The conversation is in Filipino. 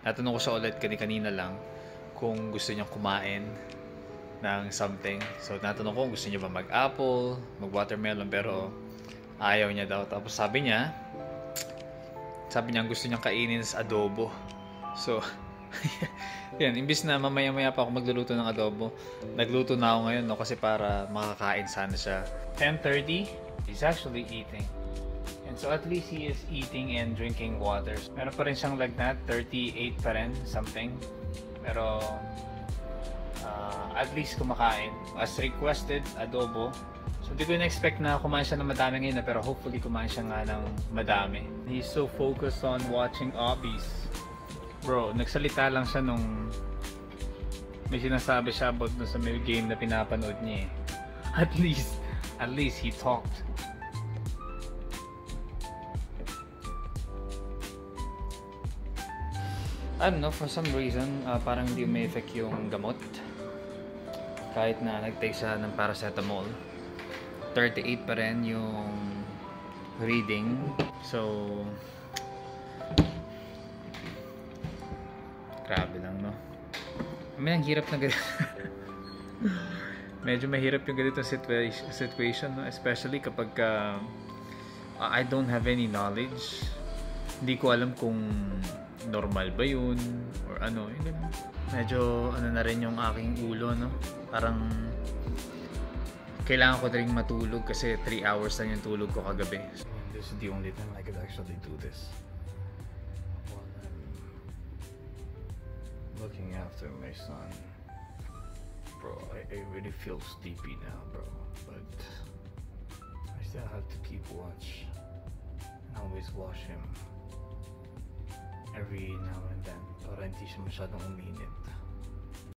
natanong ko siya ulit kanina lang kung gusto niyang kumain ng something. So natanong ko kung gusto niya ba mag-apple, mag-watermelon, pero ayaw niya daw. Tapos sabi niya gusto niyang kainin sa adobo. So yan, imbis na mamaya-maya pa ako magluluto ng adobo, nagluto na ako ngayon, no, kasi para makakain sana siya. 10:30, he's actually eating. And so at least he is eating and drinking water. Meron pa rin siyang lagnat, 38 pa rin, something. Pero at least kumakain. As requested, adobo. So hindi ko na-expect na kumain siya ng madami ngayon, pero hopefully kumain siya nga ng madami. He's so focused on watching Obbies. Bro, nagsalita lang siya nung may sinasabi siya about dun sa may game na pinapanood niya eh. At least he talked. I don't know, for some reason, parang hindi may effect yung gamot. Kahit na nag-take siya ng paracetamol. 38 pa rin yung reading. So, grabe lang, no? I mean, ang hirap na ganito. Medyo mahirap yung ganito situation, no? Especially kapag I don't have any knowledge. Hindi ko alam kung normal ba yun or ano. Medyo ano na rin yung aking ulo, no? Parang kailangan ko na rin matulog kasi 3 hours na yung tulog ko kagabi. So, this is the only time I could actually do this. Looking after my son. Bro, I really feel sleepy now, bro. But I still have to keep watch. And always wash him every now and then para hindi siya masyadong uminit.